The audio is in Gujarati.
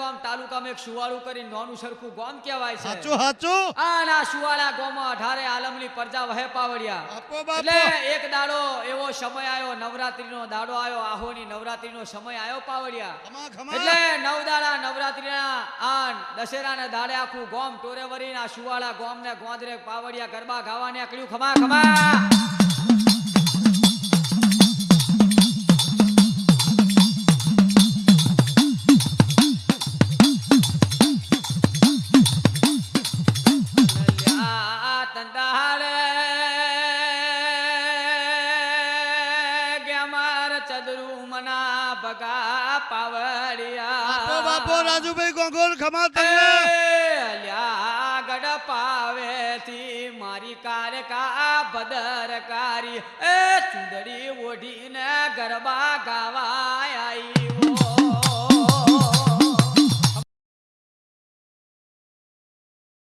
ગામ તાલુકામાં એક સુવાળું કરીને નોનું સરખું ગામ કહેવાય છે સાચું સાચું આ સુવાળા ગામમાં 18 આલમની પ્રજા વહે પાવડિયા આપો બાપો એટલે એક દાડો એવો સમય આવ્યો નવરાત્રીનો દાડો આવ્યો આહોની નવરાત્રીનો સમય આવ્યો પાવડિયા ખમા ખમા એટલે 9 દાડા નવરાત્રીના આન દશેરાના દાડે આખું ગામ ટોરે વરીના સુવાળા ગામને ગોંદરે પાવડિયા ગરબા ગાવા નીકળ્યું ખમા ખમા આપો બાપો રાજુભાઈ ગોગોલ ખમા તમને પાવેથી મારી કારકા બદરકારી એ ચુંદડી ઓઢીને ગરબા ગાવા આઈ